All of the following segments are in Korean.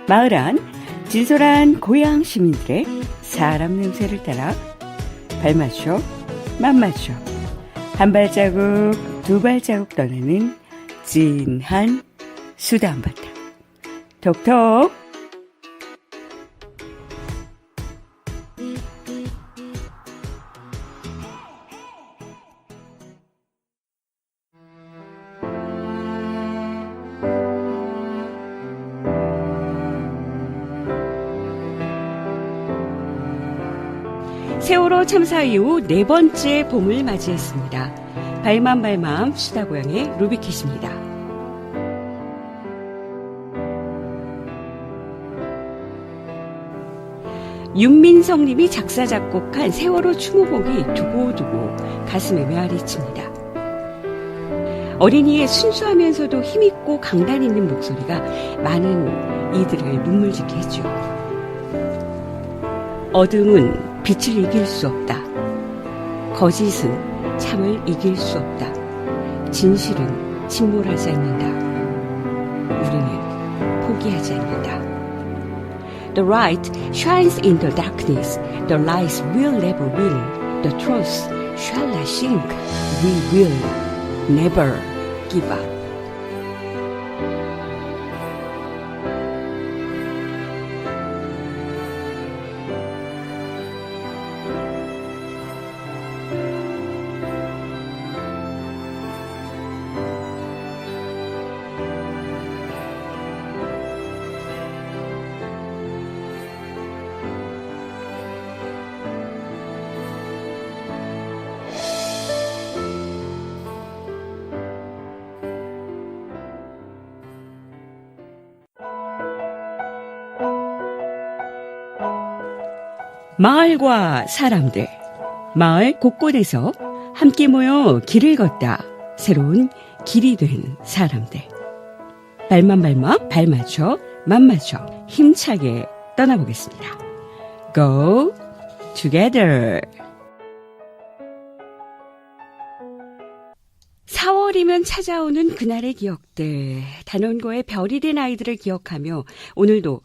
마을 안 진솔한 고향 시민들의 사람 냄새를 따라 발맞춰 맛맞춰 한 발자국 두 발자국 떠나는 진한 수다 한바탕 톡톡. 세월호 참사 이후 네 번째 봄을 맞이했습니다. 발맘발맘 수다고양의 루비캣입니다. 윤민성 님이 작사 작곡한 세월호 추모곡이 두고두고 가슴에 메아리칩니다. 어린이의 순수하면서도 힘있고 강단 있는 목소리가 많은 이들을 눈물 짓게 했죠. 어둠은 빛을 이길 수 없다. 거짓은 참을 이길 수 없다. 진실은 침몰하지 않는다. 우리는 포기하지 않는다. The light shines in the darkness. The lies will never win. The truth shall not sink. We will never give up. 마을과 사람들, 마을 곳곳에서 함께 모여 길을 걷다 새로운 길이 된 사람들. 발맘발맘 발맞춰 맘맞춰 힘차게 떠나보겠습니다. Go together. 4월이면 찾아오는 그날의 기억들, 단원고의 별이 된 아이들을 기억하며 오늘도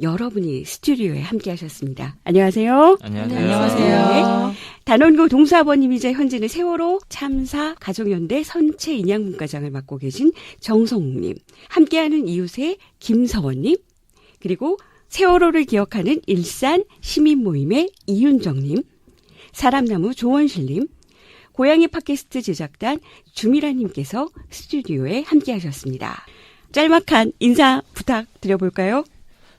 여러분이 스튜디오에 함께 하셨습니다. 안녕하세요. 안녕하세요. 네, 안녕하세요. 네. 단원고 동사아버님이자 현재는 세월호 참사 가족연대 선체 인양문과장을 맡고 계신 정성욱님, 함께하는 이웃의 김서원님, 그리고 세월호를 기억하는 일산 시민모임의 이윤정님, 사람나무 조원실님, 고양이 팟캐스트 제작단 주미라님께서 스튜디오에 함께 하셨습니다. 짤막한 인사 부탁드려볼까요?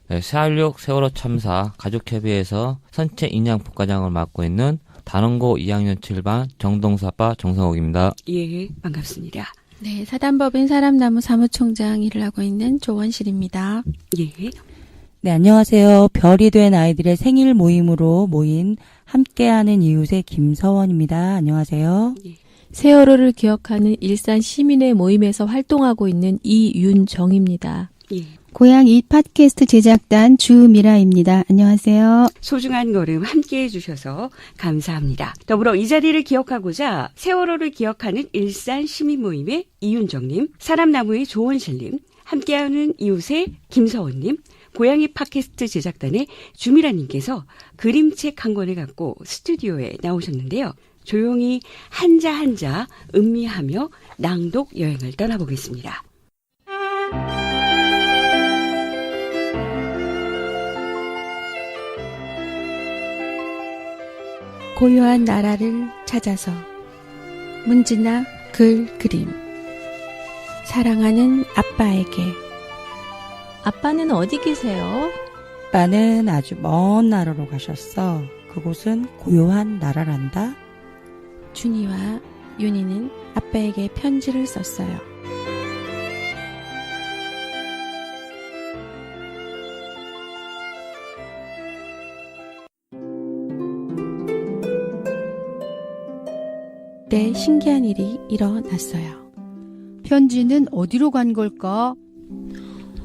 네, 4.16 세월호 참사 가족협의회에서 선체 인양부과장을 맡고 있는 단원고 2학년 7반 정동사빠 정성욱입니다. 예, 반갑습니다. 네, 사단법인 사람나무 사무총장 일을 하고 있는 조원실입니다. 예. 네, 안녕하세요. 별이 된 아이들의 생일 모임으로 모인 함께하는 이웃의 김서원입니다. 안녕하세요. 예. 세월호를 기억하는 일산 시민의 모임에서 활동하고 있는 이윤정입니다. 예. 고양이 팟캐스트 제작단 주미라입니다. 안녕하세요. 소중한 걸음 함께해 주셔서 감사합니다. 더불어 이 자리를 기억하고자 세월호를 기억하는 일산 시민모임의 이윤정님, 사람나무의 조원실님, 함께하는 이웃의 김서원님, 고양이 팟캐스트 제작단의 주미라님께서 그림책 한 권을 갖고 스튜디오에 나오셨는데요. 조용히 한자 한자 음미하며 낭독 여행을 떠나보겠습니다. 고요한 나라를 찾아서 문지나 글 그림. 사랑하는 아빠에게. 아빠는 어디 계세요? 아빠는 아주 먼 나라로 가셨어. 그곳은 고요한 나라란다. 준이와 윤이는 아빠에게 편지를 썼어요. 그때 신기한 일이 일어났어요. 편지는 어디로 간 걸까?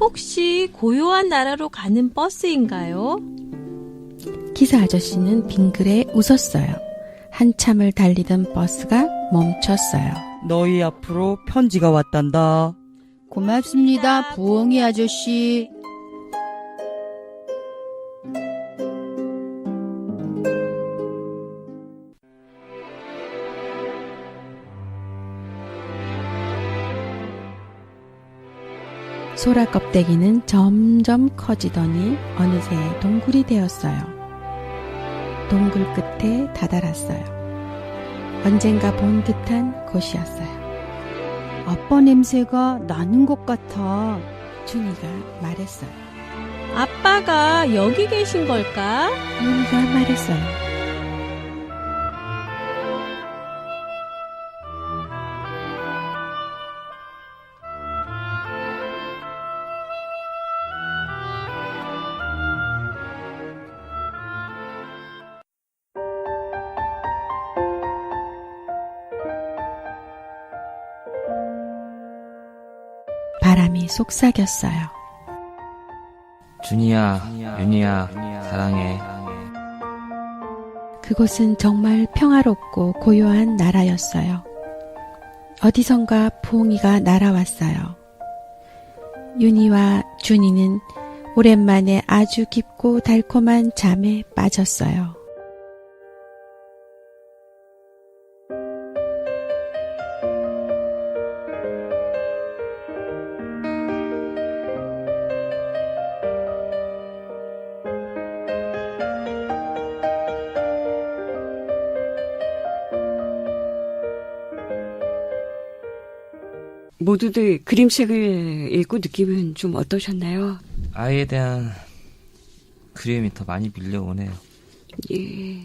혹시 고요한 나라로 가는 버스인가요? 기사 아저씨는 빙그레 웃었어요. 한참을 달리던 버스가 멈췄어요. 너희 앞으로 편지가 왔단다. 고맙습니다, 부엉이 아저씨. 소라 껍데기는 점점 커지더니 어느새 동굴이 되었어요. 동굴 끝에 다다랐어요. 언젠가 본 듯한 곳이었어요. 아빠 냄새가 나는 것 같아. 준이가 말했어요. 아빠가 여기 계신 걸까? 윤이가 말했어요. 바람이 속삭였어요. 준이야, 윤이야, 사랑해. 그곳은 정말 평화롭고 고요한 나라였어요. 어디선가 부엉이가 날아왔어요. 윤희와 준이는 오랜만에 아주 깊고 달콤한 잠에 빠졌어요. 모두들 그림책을 읽고 느낌은 좀 어떠셨나요? 아이에 대한 그리움이 더 많이 밀려오네요. 예.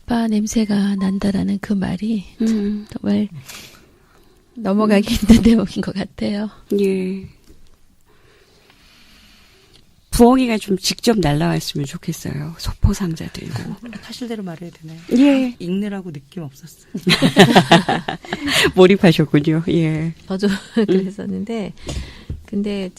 아빠 냄새가 난다라는 그 말이 음. 정말 넘어가기 힘든 대목인 것 같아요. 예. 부엉이가 좀 직접 날라왔으면 좋겠어요. 소포상자 들고. 사실대로 말해야 되나요? 예. 읽느라고 느낌 없었어요. 몰입하셨군요. 예. 저도 그랬었는데, 근데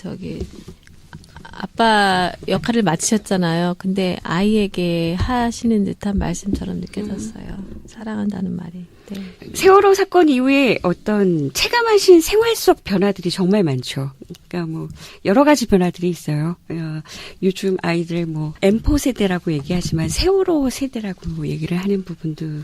아빠 역할을 맡으셨잖아요. 근데 아이에게 하시는 듯한 말씀처럼 느껴졌어요. 사랑한다는 말이. 네. 세월호 사건 이후에 어떤 체감하신 생활 속 변화들이 정말 많죠. 그러니까 뭐 여러 가지 변화들이 있어요. 요즘 아이들 뭐 M4 세대라고 얘기하지만 세월호 세대라고 얘기를 하는 부분들이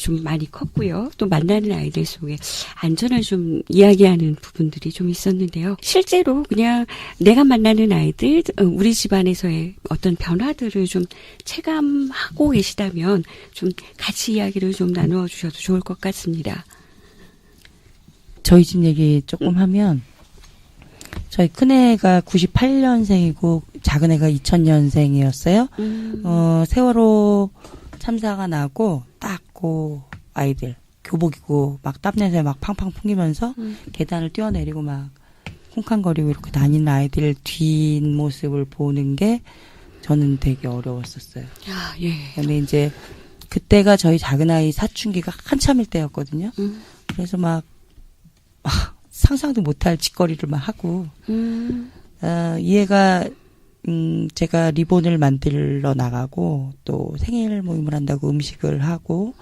좀 많이 컸고요. 또 만나는 아이들 속에 안전을 좀 이야기하는 부분들이 좀 있었는데요. 실제로 그냥 내가 만나는 아이들, 우리 집안에서의 어떤 변화들을 좀 체감하고 계시다면 좀 같이 이야기를 좀 나누어 주셔도 좋을 것 같습니다. 저희 집 얘기 조금 하면 저희 큰애가 98년생이고 작은애가 2000년생이었어요. 세월호 참사가 나고 딱 그 아이들 교복 입고 막 땀내서 막 팡팡 풍기면서 계단을 뛰어내리고 막 쿵쾅거리고 이렇게 다니는 아이들 뒷모습을 보는 게 저는 되게 어려웠었어요. 아, 예. 근데 이제 그때가 저희 작은아이 사춘기가 한참일 때였거든요. 그래서 막 상상도 못할 짓거리를 막 하고 이 애가 제가 리본을 만들러 나가고 또 생일 모임을 한다고 음식을 하고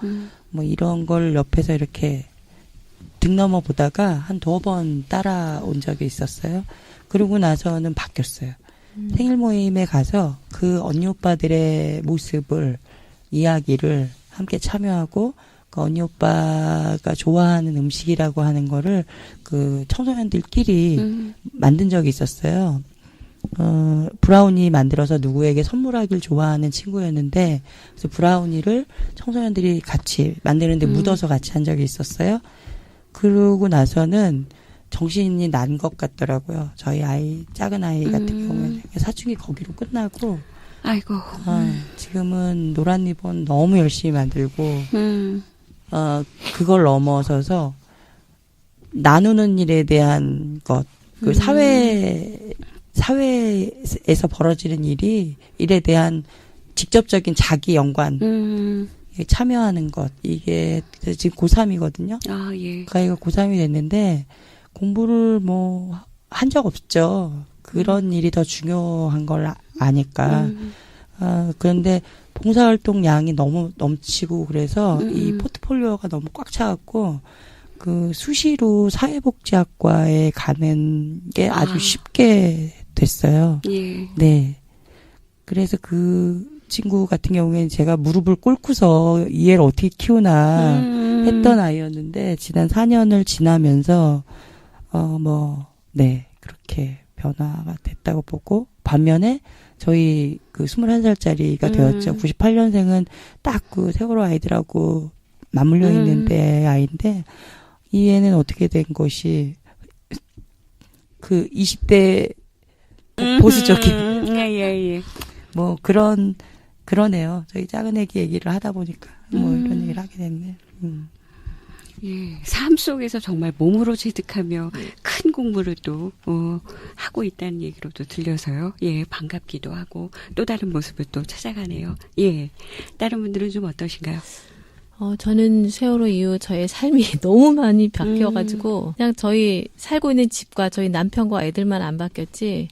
뭐 이런 걸 옆에서 이렇게 등 넘어 보다가 한 2번 따라온 적이 있었어요. 그러고 나서는 바뀌었어요. 생일 모임에 가서 그 언니 오빠들의 모습을 이야기를 함께 참여하고 그 언니 오빠가 좋아하는 음식이라고 하는 거를 그 청소년들끼리 만든 적이 있었어요. 브라우니 만들어서 누구에게 선물하길 좋아하는 친구였는데 그래서 브라우니를 청소년들이 같이 만드는데 묻어서 같이 한 적이 있었어요. 그러고 나서는 정신이 난 것 같더라고요. 저희 아이, 작은 아이 같은 경우에는. 사춘기 거기로 끝나고 아이고. 지금은 노란 리본 너무 열심히 만들고 그걸 넘어서서 나누는 일에 대한 것, 그 사회에서 벌어지는 일에 대한 직접적인 자기 연관, 참여하는 것, 이게 지금 고3이거든요. 아, 예. 그 아이가 고3이 됐는데 공부를 뭐 한 적 없죠. 그런 일이 더 중요한 걸 아니까. 그런데 봉사활동 양이 너무 넘치고 그래서 이 포트폴리오가 너무 꽉 차갖고 그 수시로 사회복지학과에 가는 게 아주 쉽게 됐어요. 예. 네. 그래서 그 친구 같은 경우에는 제가 무릎을 꿇고서 이 애를 어떻게 키우나 했던 아이였는데 지난 4년을 지나면서 뭐 네, 그렇게 변화가 됐다고 보고, 반면에 저희 그 21살짜리가 되었죠. 98년생은 딱 그 세월호 아이들하고 맞물려 있는데 아이인데, 이 애는 어떻게 된 것이 그 20대 보수적인 예. 뭐 그러네요. 저희 작은 애기 얘기를 하다 보니까 뭐 이런 얘기를 하게 됐네. 예, 삶 속에서 정말 몸으로 체득하며 큰 공부를 또 하고 있다는 얘기로도 들려서요. 예, 반갑기도 하고 또 다른 모습을 또 찾아가네요. 예, 다른 분들은 좀 어떠신가요? 저는 세월호 이후 저의 삶이 너무 많이 바뀌어가지고, 그냥 저희 살고 있는 집과 저희 남편과 애들만 안 바뀌었지,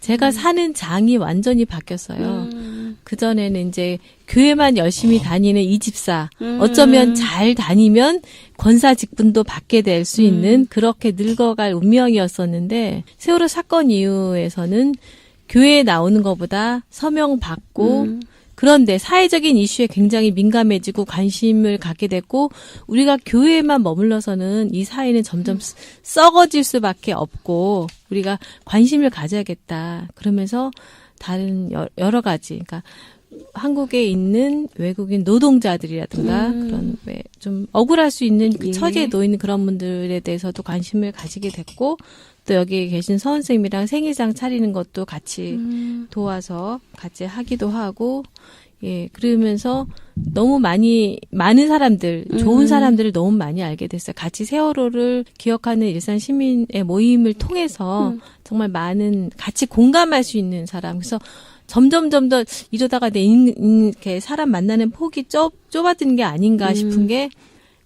제가 사는 장이 완전히 바뀌었어요. 그전에는 이제 교회만 열심히 다니는 이 집사, 어쩌면 잘 다니면 권사 직분도 받게 될 수 있는 그렇게 늙어갈 운명이었었는데, 세월호 사건 이후에서는 교회에 나오는 것보다 서명 받고, 그런데 사회적인 이슈에 굉장히 민감해지고 관심을 갖게 됐고, 우리가 교회에만 머물러서는 이 사회는 점점 썩어질 수밖에 없고 우리가 관심을 가져야겠다. 그러면서 다른 여러 가지, 그러니까 한국에 있는 외국인 노동자들이라든가 그런 왜 좀 억울할 수 있는 그 처지에 놓인 그런 분들에 대해서도 관심을 가지게 됐고, 또 여기 계신 선생님이랑 생일상 차리는 것도 같이 도와서 같이 하기도 하고, 예, 그러면서 너무 많은 사람들, 좋은 사람들을 너무 많이 알게 됐어요. 같이 세월호를 기억하는 일산 시민의 모임을 통해서 정말 많은 같이 공감할 수 있는 사람. 그래서 점점 더 이러다가 이렇게 사람 만나는 폭이 좁아지는 게 아닌가 싶은 게,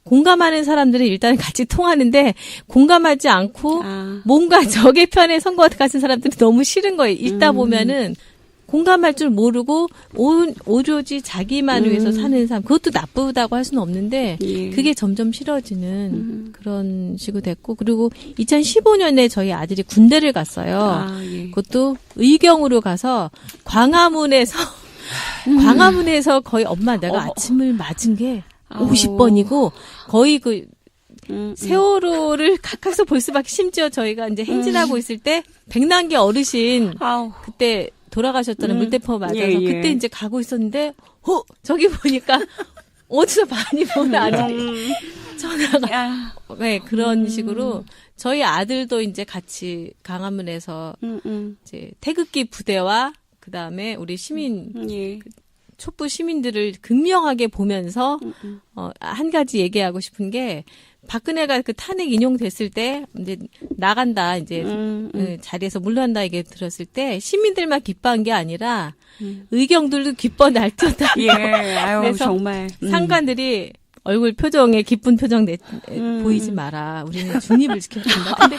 공감하는 사람들은 일단 같이 통하는데 공감하지 않고 뭔가 적의 편에 선 것 같은 사람들이 너무 싫은 거예요. 읽다 보면은 공감할 줄 모르고 오로지 자기만 위해서 사는 사람, 그것도 나쁘다고 할 수는 없는데 그게 점점 싫어지는 그런 식으로 됐고, 그리고 2015년에 저희 아들이 군대를 갔어요. 그것도 의경으로 가서 광화문에서 거의 엄마 내가 아침을 맞은 게 50번이고 거의 그 세월호를 가까이서 볼 수밖에, 심지어 저희가 이제 행진하고 있을 때 백남기 어르신 그때 돌아가셨잖아요. 물대포 맞아서. 그때 이제 가고 있었는데 저기 보니까 어디서 많이 본 아들이 전화가 네, 그런 식으로 저희 아들도 이제 같이 강화문에서 이제 태극기 부대와 그다음에 우리 시민 촛불 시민들을 극명하게 보면서 한 가지 얘기하고 싶은 게, 박근혜가 그 탄핵 인용됐을 때 이제 나간다, 이제 자리에서 물러난다 얘기 들었을 때 시민들만 기뻐한 게 아니라 의경들도 기뻐 날뛰었다. 예, 아유, 그래서 정말 상관들이 얼굴 표정에 기쁜 표정 보이지 마라. 우리는 중립을 지켜야 된다. 근데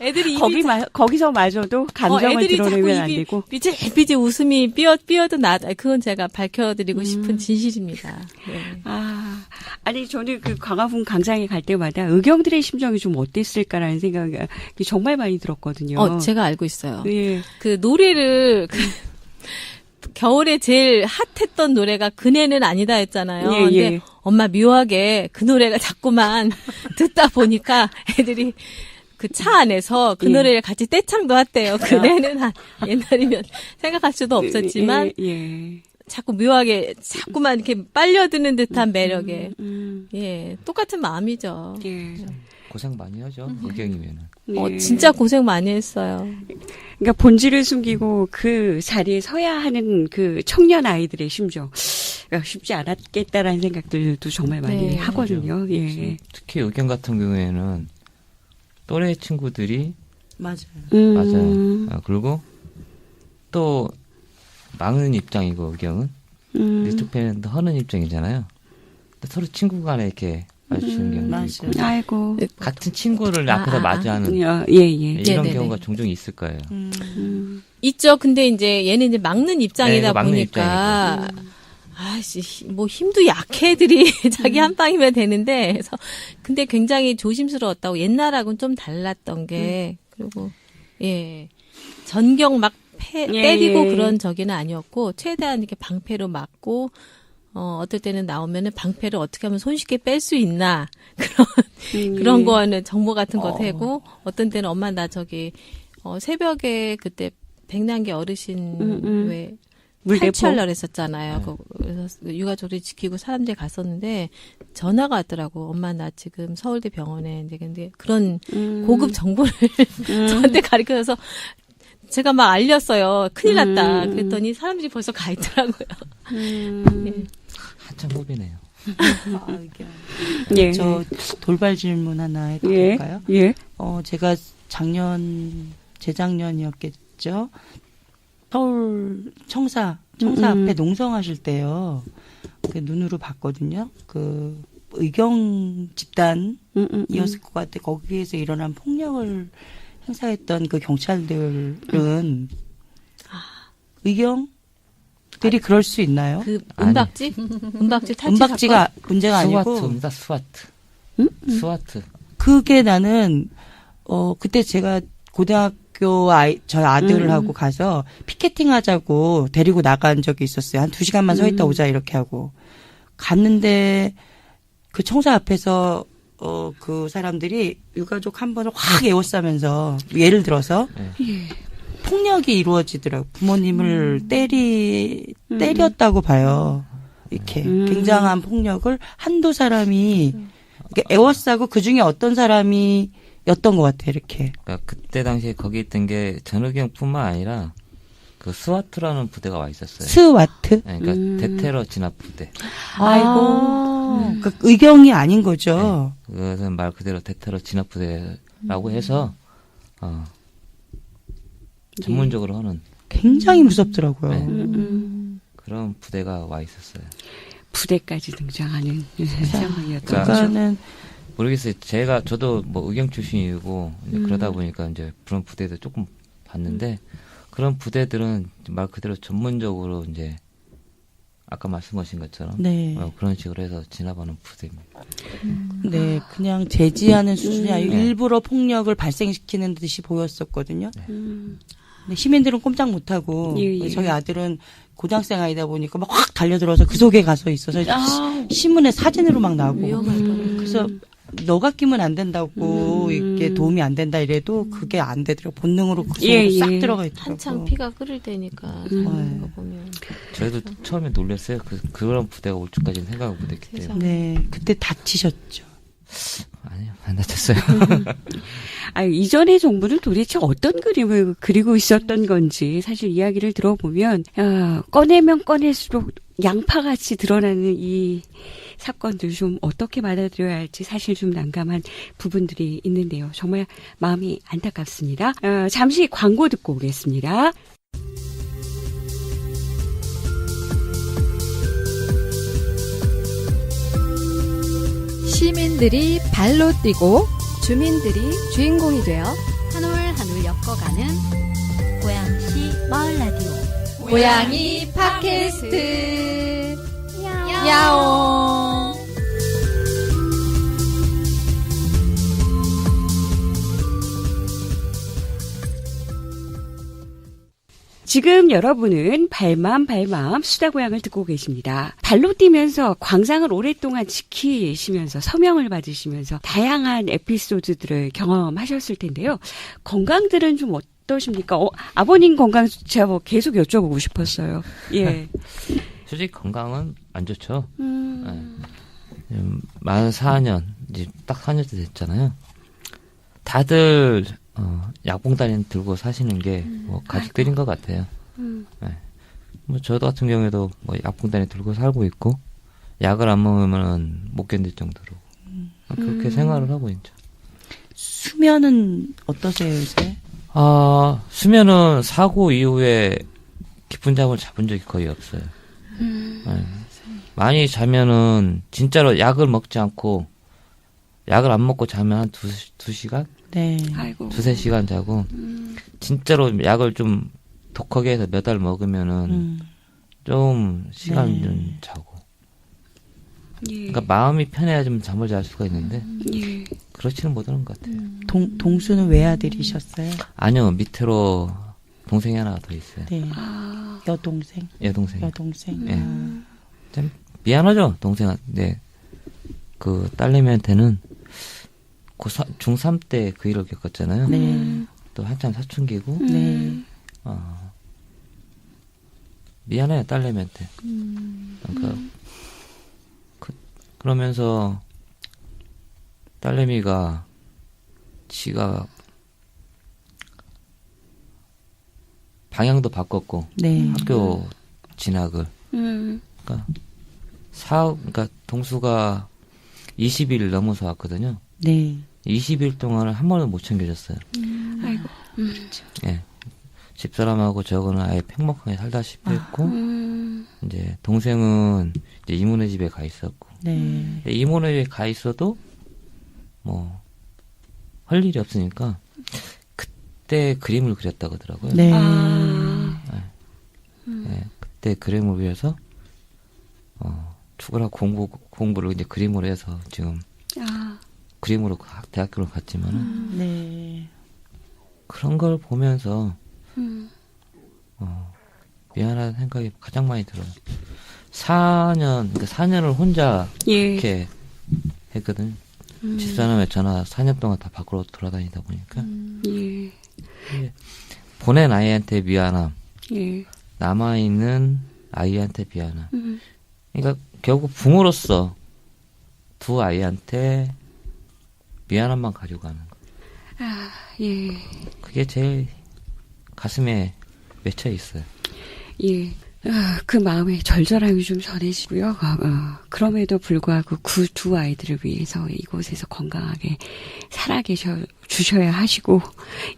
애들이 거기서마저도 감정을 드러내면 안 되고. 삐지 웃음이 삐어도 그건 제가 밝혀드리고 싶은 진실입니다. 네. 아니 저는 그 광화문 광장에 갈 때마다 의경들의 심정이 좀 어땠을까라는 생각이 정말 많이 들었거든요. 제가 알고 있어요. 예. 그 노래를 겨울에 제일 핫했던 노래가 그네는 아니다 했잖아요. 근데 엄마 묘하게 그 노래가 자꾸만 듣다 보니까 애들이 그 차 안에서 그 노래를 같이 떼창도 했대요. 그네는 옛날이면 생각할 수도 없었지만 자꾸 묘하게 자꾸만 이렇게 빨려드는 듯한 매력에 예, 똑같은 마음이죠. 고생 많이 하죠. 의경이면은. 진짜 고생 많이 했어요. 그러니까 본질을 숨기고 그 자리에 서야 하는 그 청년 아이들의 심정, 쉽지 않았겠다라는 생각들도 정말 많이 하거든요. 예. 특히 의경 같은 경우에는 또래 친구들이 맞아요. 그리고 또 막는 입장이고 의경은 이쪽 편은 허는 입장이잖아요. 서로 친구 간에 이렇게 마주치는 경우도 있고. 아이고. 같은 친구를 앞에서 마주하는 이런 경우가 종종 있을 거예요. 있죠. 근데 이제 얘는 이제 막는 입장이다 보니까 뭐 힘도 약해 애들이 자기 한 방이면 되는데, 그래서 근데 굉장히 조심스러웠다고. 옛날하고는 좀 달랐던 게, 그리고 전경 막 때리고 그런 적이는 아니었고, 최대한 이렇게 방패로 막고 어떨 때는 나오면은 방패를 어떻게 하면 손쉽게 뺄 수 있나 그런 거는 정보 같은 거 되고 어떤 때는 엄마 나 저기 새벽에 그때 백남기 어르신 왜 물대포. 탈취하려고 했었잖아요. 그래서 유가족들이 지키고 사람들이 갔었는데 전화가 왔더라고. 엄마 나 지금 서울대 병원에 이제 근데 그런 고급 정보를 저한테 가르쳐서 제가 막 알렸어요. 큰일 났다. 그랬더니 사람들이 벌써 가 있더라고요. 예. 한참 후배네요. 예. 저 돌발 질문 하나 해도 예. 될까요? 예. 제가 재작년이었겠죠. 서울 청사 앞에 농성하실 때요. 그 눈으로 봤거든요. 그 의경 집단이었을 것 같아. 거기에서 일어난 폭력을 행사했던 그 경찰들은 의경들이 그럴 수 있나요? 그 은박지? 은박지 탈취 은박지가 문제가 아니고 스와트입니다. 스와트. 스와트. 그게 나는 그때 제가 고등학교 저희 아들하고 가서 피켓팅 하자고 데리고 나간 적이 있었어요. 한 2시간만 서 있다 오자 이렇게 하고 갔는데 그 청사 앞에서 그 사람들이 유가족 한 번을 확 에워싸면서 예를 들어서 폭력이 이루어지더라고요. 부모님을 때렸다고 봐요. 이렇게 굉장한 폭력을 한두 사람이 이렇게 에워싸고 그중에 어떤 사람이 였던 것 같아, 이렇게. 그러니까 그때 당시에 거기 있던 게 전의경뿐만 아니라 그 스와트라는 부대가 와 있었어요. 스와트? 네, 그러니까 대테러 진압 부대. 아이고. 그 의경이 아닌 거죠. 네, 그것은 말 그대로 대테러 진압 부대라고 해서 전문적으로 하는 굉장히 무섭더라고요. 네. 그런 부대가 와 있었어요. 부대까지 등장하는 상황이었던 거죠. 그러니까는 모르겠어요. 저도 뭐 의경 출신이고 이제 그러다 보니까 이제 그런 부대도 조금 봤는데 그런 부대들은 말 그대로 전문적으로 이제 아까 말씀하신 것처럼 네. 그런 식으로 해서 진압하는 부대입니다. 네, 그냥 제지하는 수준이 아니고 일부러 폭력을 발생시키는 듯이 보였었거든요. 근데 시민들은 꼼짝 못하고 예. 저희 아들은 고등학생 아이다 보니까 막 확 달려들어서 그 속에 가서 있어서 신문에 사진으로 막 나오고 그래서 너가 끼면 안 된다고 이게 도움이 안 된다 이래도 그게 안 되더라고. 본능으로 그 속으로 싹 들어가 있더라고. 한창 피가 끓을 때니까 그런 거 보면 저희도 처음에 놀랐어요. 그런 부대가 올 줄까지는 생각을 못했기 때문에. 네, 그때 다치셨죠. 아니요, 안 다쳤어요. 이전의 정부는 도대체 어떤 그림을 그리고 있었던 건지 사실 이야기를 들어보면 꺼내면 꺼낼수록 양파같이 드러나는 이 사건들 좀 어떻게 받아들여야 할지 사실 좀 난감한 부분들이 있는데요. 정말 마음이 안타깝습니다. 잠시 광고 듣고 오겠습니다. 시민들이 발로 뛰고 주민들이 주인공이 되어 한 올 한 올 엮어가는 고양시 마을 라디오 고양이 팟캐스트 야옹. 지금 여러분은 발맘 수다고양을 듣고 계십니다. 발로 뛰면서 광장을 오랫동안 지키시면서 서명을 받으시면서 다양한 에피소드들을 경험하셨을 텐데요. 건강들은 좀 어떠십니까? 아버님 건강 제가 계속 여쭤보고 싶었어요. 예. 솔직히 건강은 안 좋죠. 네. 44년, 이제 딱 4년째 됐잖아요. 다들 약봉다리 들고 사시는 게 뭐 가족들인 것 같아요. 네. 뭐 저도 같은 경우에도 뭐 약봉다리 들고 살고 있고 약을 안 먹으면 못 견딜 정도로 그렇게 생활을 하고 있죠. 수면은 어떠세요, 요새? 수면은 사고 이후에 깊은 잠을 잡은 적이 거의 없어요. 네. 많이 자면은 진짜로 약을 먹지 않고 약을 안 먹고 자면 한 2시간? 네. 아이고. 2-3시간 자고 진짜로 약을 좀 독하게 해서 몇 알 먹으면은 좀 시간 좀 자고. 예. 그러니까 마음이 편해야 좀 잠을 잘 수가 있는데 예. 그렇지는 못하는 것 같아요. 동수는 외아들이셨어요? 아니요, 밑으로 동생이 하나 더 있어요. 네. 여동생. 여동생. 여동생. 예. 참 미안하죠, 동생한테. 그 딸내미한테는 중3 때 그 일을 겪었잖아요. 네. 또 한참 사춘기고. 네. 미안해요, 딸내미한테. 그러니까 그러면서 딸내미가 지가 방향도 바꿨고 네. 학교 진학을. 그러니까 그러니까 동수가 20일 넘어서 왔거든요. 네. 20일 동안 한 번도 못 챙겨줬어요. 아이고. 예. 집사람하고 저거는 아예 팽목하게 살다시피 했고, 이제 동생은 이제 이모네 집에 가 있었고, 네. 이모네 집에 가 있어도 뭐 할 일이 없으니까 그때 그림을 그렸다고 하더라고요. 네. 예, 그때 그림을 그려서 죽어라 공부를 이제 그림으로 해서 지금 그림으로 대학교를 갔지만은 네. 그런 걸 보면서 미안한 생각이 가장 많이 들어요. 4년을 혼자 이렇게 했거든요. 집사람의 전화 4년 동안 다 밖으로 돌아다니다 보니까 보낸 아이한테 미안함, 남아있는 아이한테 미안함. 그러니까 결국 부모로서 두 아이한테 미안함만 가지고 가는 거. 그게 제일 가슴에 맺혀 있어요. 예. 그 마음에 절절함이 좀 전해지고요. 그럼에도 불구하고 그 두 아이들을 위해서 이곳에서 건강하게 살아계셔 주셔야 하시고,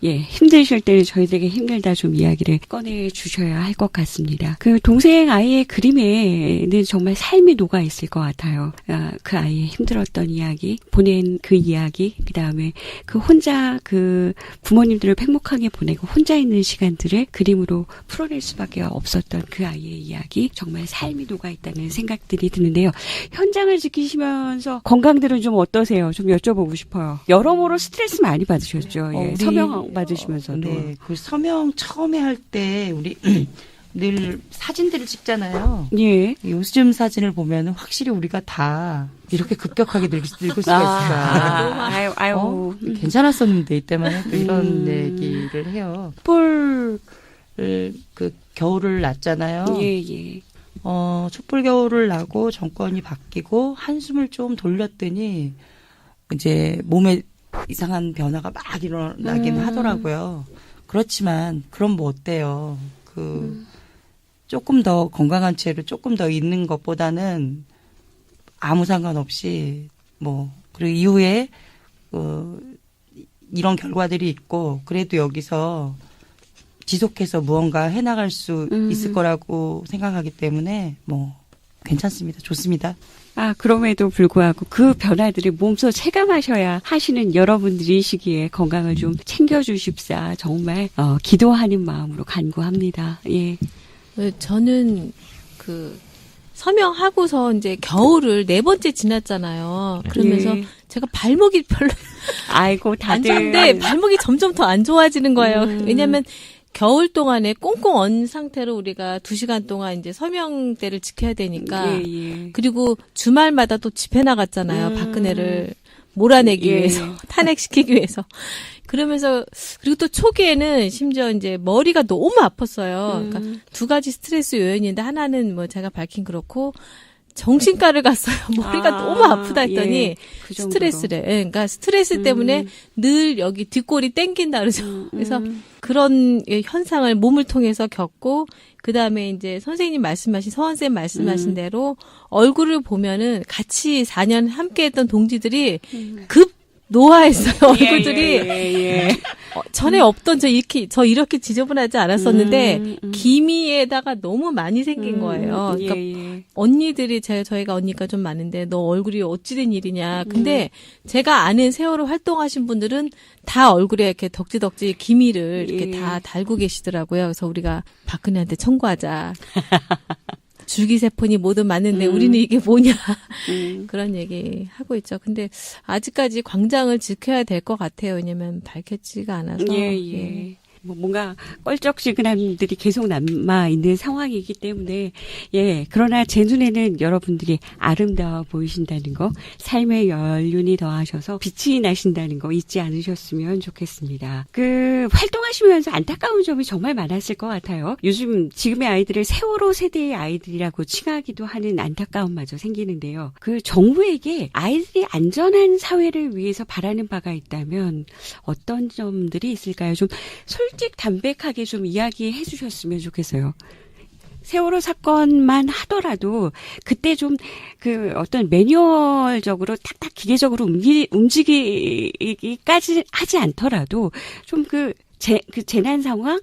예, 힘드실 때는 저희들에게 힘들다 좀 이야기를 꺼내 주셔야 할 것 같습니다. 그 동생 아이의 그림에는 정말 삶이 녹아 있을 것 같아요. 그 아이의 힘들었던 이야기, 보낸 그 이야기, 그 다음에 그 혼자 그 부모님들을 팽목하게 보내고 혼자 있는 시간들을 그림으로 풀어낼 수밖에 없었던 그 아이의 이야기, 정말 삶이 녹아 있다는 생각들이 드는데요. 현장을 지키시면서 건강들은 좀 어떠세요? 좀 여쭤보고 싶어요. 여러모로 스트레스 많이 받으셨죠. 예, 우리, 서명 받으시면서도. 네, 그 서명 처음에 할 때 우리 늘 사진들을 찍잖아요. 예. 요즘 사진을 보면 확실히 우리가 다 이렇게 급격하게 늙을 수가 있을까. 아유. 괜찮았었는데 이때만 해도 이런 얘기를 해요. 촛불을 그 겨울을 났잖아요. 예. 촛불 겨울을 나고 정권이 바뀌고 한숨을 좀 돌렸더니 이제 몸에 이상한 변화가 막 일어나긴 하더라고요. 그렇지만 그럼 뭐 어때요? 조금 더 건강한 채로 조금 더 있는 것보다는 아무 상관없이 그리고 이후에 이런 결과들이 있고 그래도 여기서 지속해서 무언가 해나갈 수 있을 거라고 생각하기 때문에 괜찮습니다. 좋습니다. 그럼에도 불구하고 그 변화들을 몸소 체감하셔야 하시는 여러분들이시기에 건강을 좀 챙겨주십사 정말 기도하는 마음으로 간구합니다. 예. 저는 서명하고서 이제 겨울을 4번째 지났잖아요. 그러면서 제가 발목이 별로 아이고 안 다들 좋은데 발목이 점점 더 안 좋아지는 거예요. 왜냐하면 겨울 동안에 꽁꽁 언 상태로 우리가 2시간 동안 이제 서명대를 지켜야 되니까. 예. 그리고 주말마다 또 집회 나갔잖아요. 박근혜를 몰아내기 위해서, 탄핵시키기 위해서. 그러면서, 그리고 또 초기에는 심지어 이제 머리가 너무 아팠어요. 그러니까 2가지 스트레스 요인인데 하나는 제가 밝힌 그렇고, 정신과를 갔어요. 머리가 너무 아프다 했더니 그 스트레스래. 그러니까 스트레스 때문에 늘 여기 뒷골이 땡긴다 그러죠. 그래서 그런 현상을 몸을 통해서 겪고 그다음에 이제 선생님 말씀하신 서원쌤 말씀하신 대로 얼굴을 보면은 같이 4년 함께 했던 동지들이 급 노화했어요. 얼굴들이. 전에 없던 저 이렇게 지저분하지 않았었는데 기미에다가 너무 많이 생긴 거예요. 그러니까 언니들이 저희가 언니가 좀 많은데 너 얼굴이 어찌된 일이냐. 근데 제가 아는 세월호 활동하신 분들은 다 얼굴에 이렇게 덕지덕지 기미를 이렇게 다 달고 계시더라고요. 그래서 우리가 박근혜한테 청구하자. 줄기세포니 뭐든 맞는데 우리는 이게 뭐냐. 그런 얘기 하고 있죠. 근데 아직까지 광장을 지켜야 될 것 같아요. 왜냐면 밝혀지가 않아서. 예. 뭔가 껄쩍지근함들이 계속 남아 있는 상황이기 때문에 그러나 제 눈에는 여러분들이 아름다워 보이신다는 거, 삶의 연륜이 더하셔서 빛이 나신다는 거 잊지 않으셨으면 좋겠습니다. 활동하시면서 안타까운 점이 정말 많았을 것 같아요. 요즘 지금의 아이들을 세월호 세대의 아이들이라고 칭하기도 하는 안타까움마저 생기는데요. 정부에게 아이들이 안전한 사회를 위해서 바라는 바가 있다면 어떤 점들이 있을까요? 좀 담백하게 좀 이야기해 주셨으면 좋겠어요. 세월호 사건만 하더라도 그때 좀 어떤 매뉴얼적으로 탁탁 기계적으로 움직이기까지 하지 않더라도 좀 재난 상황,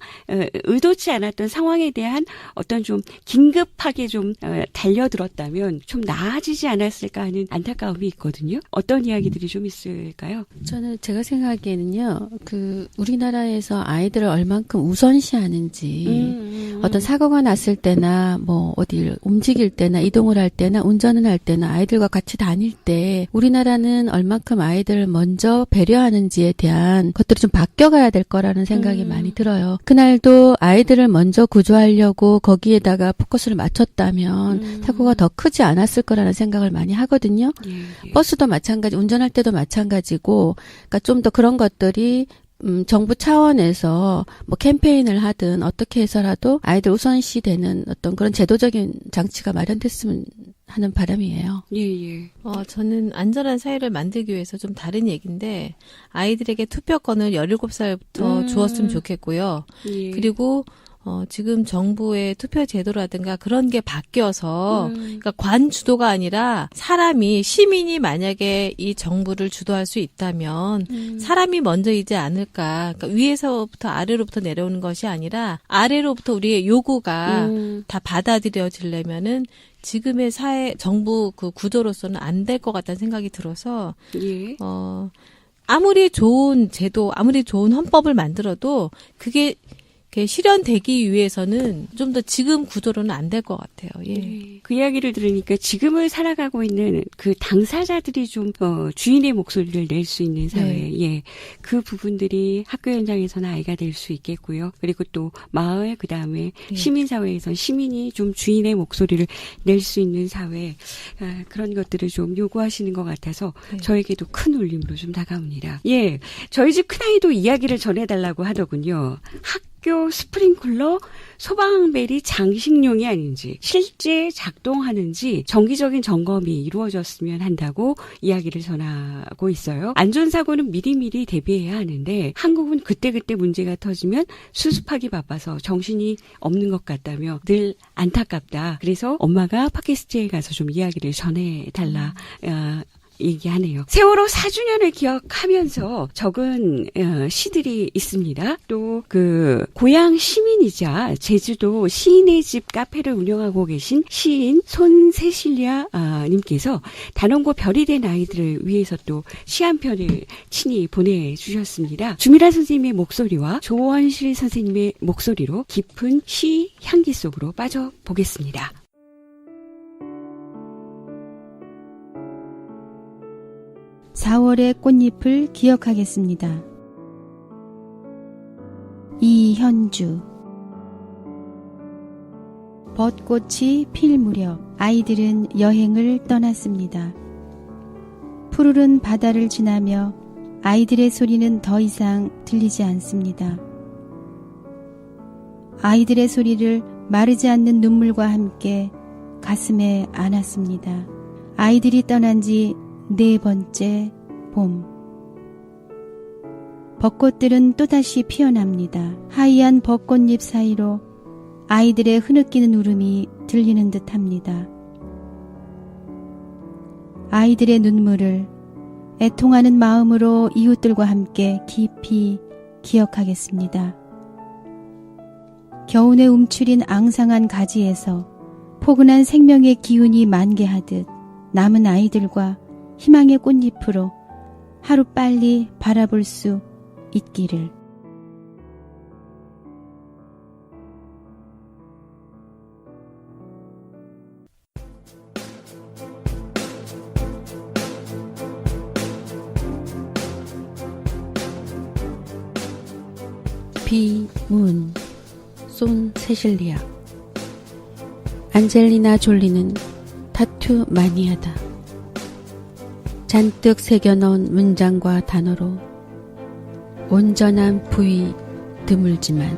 의도치 않았던 상황에 대한 어떤 좀 긴급하게 좀 달려들었다면 좀 나아지지 않았을까 하는 안타까움이 있거든요. 어떤 이야기들이 좀 있을까요? 제가 생각하기에는요, 우리나라에서 아이들을 얼만큼 우선시하는지, 어떤 사고가 났을 때나, 어딜 움직일 때나, 이동을 할 때나, 운전을 할 때나, 아이들과 같이 다닐 때, 우리나라는 얼만큼 아이들을 먼저 배려하는지에 대한 것들이 좀 바뀌어가야 될 거라는 생각이 많이 들어요. 그날도 아이들을 먼저 구조하려고 거기에다가 포커스를 맞췄다면 사고가 더 크지 않았을 거라는 생각을 많이 하거든요. 버스도 마찬가지, 운전할 때도 마찬가지고, 그러니까 좀 더 그런 것들이 정부 차원에서 캠페인을 하든 어떻게 해서라도 아이들 우선시 되는 어떤 그런 제도적인 장치가 마련됐으면 하는 바람이에요. 저는 안전한 사회를 만들기 위해서 좀 다른 얘기인데, 아이들에게 투표권을 17살부터 주었으면 좋겠고요. 그리고 지금 정부의 투표 제도라든가 그런 게 바뀌어서, 그러니까 관 주도가 아니라 시민이 만약에 이 정부를 주도할 수 있다면 사람이 먼저이지 않을까. 그러니까 위에서부터 아래로부터 내려오는 것이 아니라 아래로부터 우리의 요구가 다 받아들여지려면은 지금의 정부 구조로서는 안 될 것 같다는 생각이 들어서, 아무리 좋은 제도, 아무리 좋은 헌법을 만들어도 그게 실현되기 위해서는 좀 더 지금 구조로는 안 될 것 같아요. 그 이야기를 들으니까 지금을 살아가고 있는 당사자들이 좀 주인의 목소리를 낼 수 있는 사회, 그 부분들이 학교 현장에서는 아이가 될 수 있겠고요. 그리고 또 마을, 그 다음에 시민사회에서 시민이 좀 주인의 목소리를 낼 수 있는 사회, 그런 것들을 좀 요구하시는 것 같아서 저에게도 큰 울림으로 좀 다가옵니다. 저희 집 큰아이도 이야기를 전해달라고 하더군요. 학교 스프링클러 소방벨이 장식용이 아닌지, 실제 작동하는지 정기적인 점검이 이루어졌으면 한다고 이야기를 전하고 있어요. 안전사고는 미리미리 대비해야 하는데 한국은 그때그때 문제가 터지면 수습하기 바빠서 정신이 없는 것 같다며 늘 안타깝다. 그래서 엄마가 팟캐스트에 가서 좀 이야기를 전해달라 얘기하네요. 세월호 4주년을 기억하면서 적은 시들이 있습니다. 또 고향 시민이자 제주도 시인의 집 카페를 운영하고 계신 시인 손세실리아 님께서 단원고 별이 된 아이들을 위해서 또 시 한 편을 친히 보내주셨습니다. 주미라 선생님의 목소리와 조원실 선생님의 목소리로 깊은 시 향기 속으로 빠져보겠습니다. 4월의 꽃잎을 기억하겠습니다. 이현주. 벚꽃이 필 무렵 아이들은 여행을 떠났습니다. 푸르른 바다를 지나며 아이들의 소리는 더 이상 들리지 않습니다. 아이들의 소리를 마르지 않는 눈물과 함께 가슴에 안았습니다. 아이들이 떠난 지 4번째 봄. 벚꽃들은 또다시 피어납니다. 하얀 벚꽃잎 사이로 아이들의 흐느끼는 울음이 들리는 듯합니다. 아이들의 눈물을 애통하는 마음으로 이웃들과 함께 깊이 기억하겠습니다. 겨우내 움츠린 앙상한 가지에서 포근한 생명의 기운이 만개하듯 남은 아이들과 희망의 꽃잎으로 하루빨리 바라볼 수 있기를. 비문, 손 세실리아. 안젤리나 졸리는 타투 마니아다. 잔뜩 새겨넣은 문장과 단어로 온전한 부위 드물지만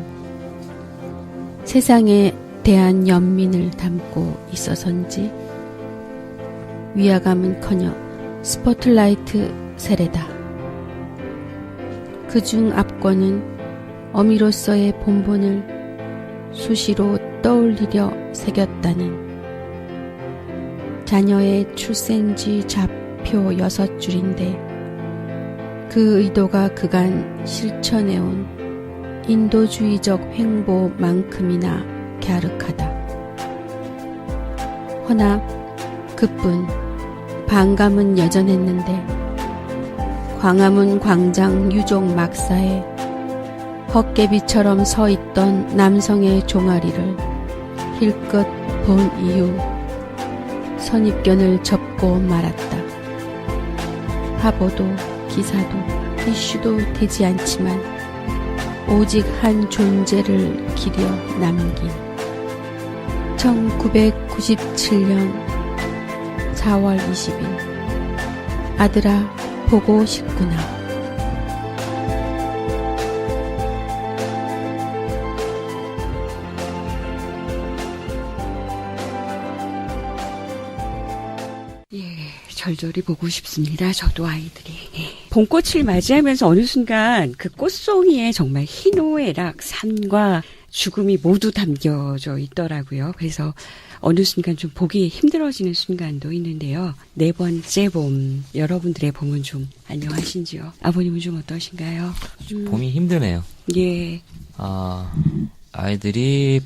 세상에 대한 연민을 담고 있어서인지 위화감은커녕 스포트라이트 세례다. 그중 압권은 어미로서의 본분을 수시로 떠올리려 새겼다는 자녀의 출생지 좌표 6줄인데 그 의도가 그간 실천해온 인도주의적 횡보만큼이나 갸륵하다. 허나 그뿐 반감은 여전했는데 광화문 광장 유족 막사에 헛개비처럼 서 있던 남성의 종아리를 힐끗 본 이후 선입견을 접고 말았다. 화보도 기사도 이슈도 되지 않지만 오직 한 존재를 기려 남긴 1997년 4월 20일 아들아 보고 싶구나. 절절히 보고 싶습니다. 저도 아이들이. 봄꽃을 맞이하면서 어느 순간 그 꽃송이에 정말 희노애락, 삶과 죽음이 모두 담겨져 있더라고요. 그래서 어느 순간 좀 보기 힘들어지는 순간도 있는데요. 네 번째 봄, 여러분들의 봄은 좀 안녕하신지요? 아버님은 좀 어떠신가요? 봄이 힘드네요. 예. 아이들이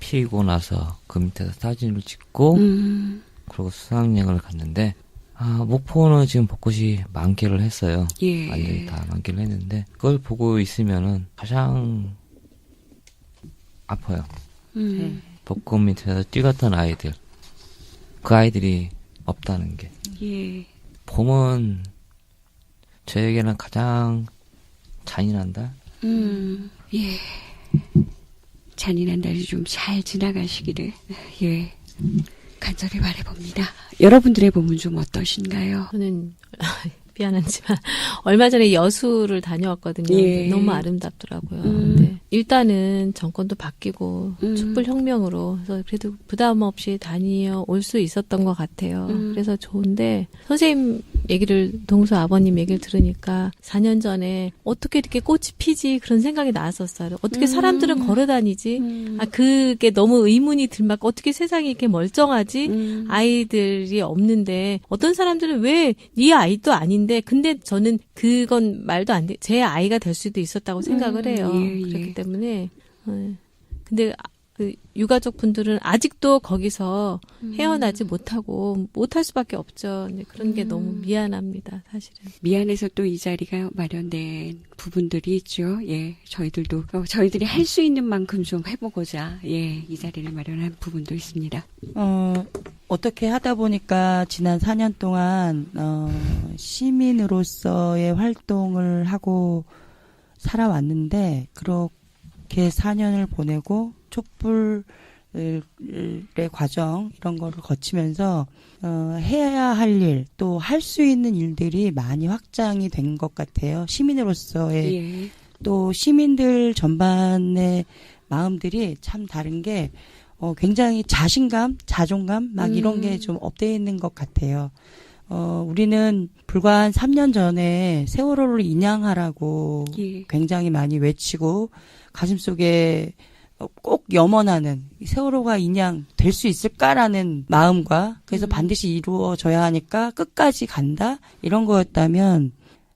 피고 나서 그 밑에서 사진을 찍고 그리고 수학여행을 갔는데 목포는 지금 벚꽃이 만개를 했어요. 예. 완전히 다 만개를 했는데 그걸 보고 있으면은 가장 아파요. 벚꽃 밑에서 뛰었던 아이들, 그 아이들이 없다는 게. 예. 봄은 저에게는 가장 잔인한 달. 예. 잔인한 달이 좀 잘 지나가시기를, 예. 간절히 바라봅니다. 여러분들의 봄은 좀 어떠신가요? 저는 미안하지만 얼마 전에 여수를 다녀왔거든요. 예. 너무 아름답더라고요. 근데 일단은 정권도 바뀌고 촛불혁명으로 그래서 그래도 부담 없이 다녀올 수 있었던 것 같아요. 그래서 좋은데 선생님 얘기를 동수 아버님 얘기를 들으니까 4년 전에 어떻게 이렇게 꽃이 피지 그런 생각이 나왔었어요. 어떻게 사람들은 걸어다니지? 그게 너무 의문이 들막 어떻게 세상이 이렇게 멀쩡하지? 아이들이 없는데 어떤 사람들은 왜 네 아이도 아닌데 근데 저는 그건 말도 안 돼. 제 아이가 될 수도 있었다고 생각을 해요. 예, 예. 그렇기 때문에 근데 그 유가족 분들은 아직도 거기서 헤어나지 못하고 못할 수밖에 없죠. 근데 그런 게 너무 미안합니다, 사실은. 미안해서 또 이 자리가 마련된 부분들이 있죠. 예, 저희들도 저희들이 할 수 있는 만큼 좀 해보고자 이 자리를 마련한 부분도 있습니다. 어떻게 하다 보니까 지난 4년 동안 시민으로서의 활동을 하고 살아왔는데 그렇게 4년을 보내고 촛불의 과정 이런 거를 거치면서 해야 할 일 또 할 수 있는 일들이 많이 확장이 된 것 같아요. 시민으로서의 또 시민들 전반의 마음들이 참 다른 게 굉장히 자신감, 자존감 막 이런 게 좀 업되어 있는 것 같아요. 우리는 불과 한 3년 전에 세월호를 인양하라고 굉장히 많이 외치고 가슴속에 꼭 염원하는 세월호가 인양될 수 있을까라는 마음과 그래서 반드시 이루어져야 하니까 끝까지 간다 이런 거였다면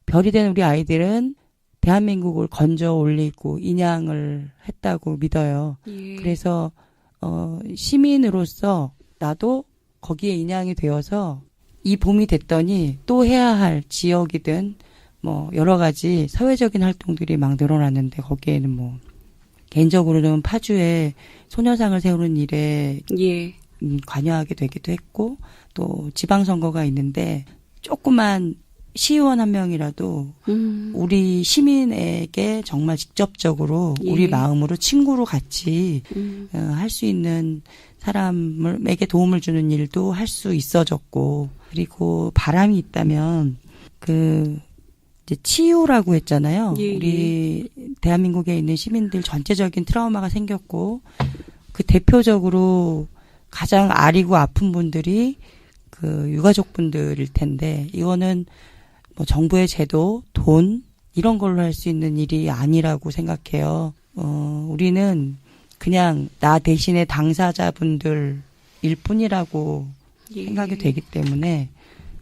별이 된 우리 아이들은 대한민국을 건져 올리고 인양을 했다고 믿어요. 그래서 시민으로서 나도 거기에 인양이 되어서 이 봄이 됐더니 또 해야 할 지역이든 뭐 여러 가지 사회적인 활동들이 막 늘어났는데 거기에는 뭐 개인적으로는 파주에 소녀상을 세우는 일에 관여하게 되기도 했고 또 지방선거가 있는데 조그만 시의원 한 명이라도 우리 시민에게 정말 직접적으로 예. 우리 마음으로 친구로 같이 할 수 있는 사람에게 도움을 주는 일도 할 수 있어졌고, 그리고 바람이 있다면 이제 치유라고 했잖아요. 예. 우리 대한민국에 있는 시민들 전체적인 트라우마가 생겼고, 그 대표적으로 가장 아리고 아픈 분들이 그 유가족분들일 텐데, 이거는 뭐 정부의 제도, 돈 이런 걸로 할 수 있는 일이 아니라고 생각해요. 우리는 그냥 나 대신에 당사자분들일 뿐이라고 예. 생각이 되기 때문에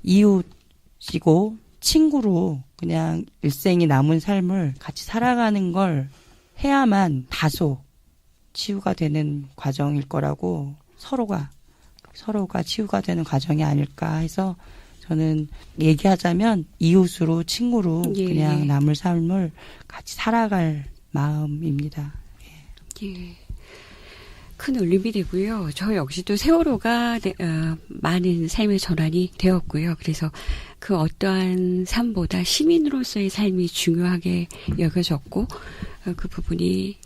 이웃이고 친구로 그냥 일생이 남은 삶을 같이 살아가는 걸 해야만 다소 치유가 되는 과정일 거라고, 서로가 치유가 되는 과정이 아닐까 해서 저는 얘기하자면 이웃으로 친구로 예. 그냥 남을 삶을 같이 살아갈 마음입니다. 예. 큰 울림이 되고요. 저 역시도 세월호가 많은 삶의 전환이 되었고요. 그래서 그 어떠한 삶보다 시민으로서의 삶이 중요하게 여겨졌고, 그 부분이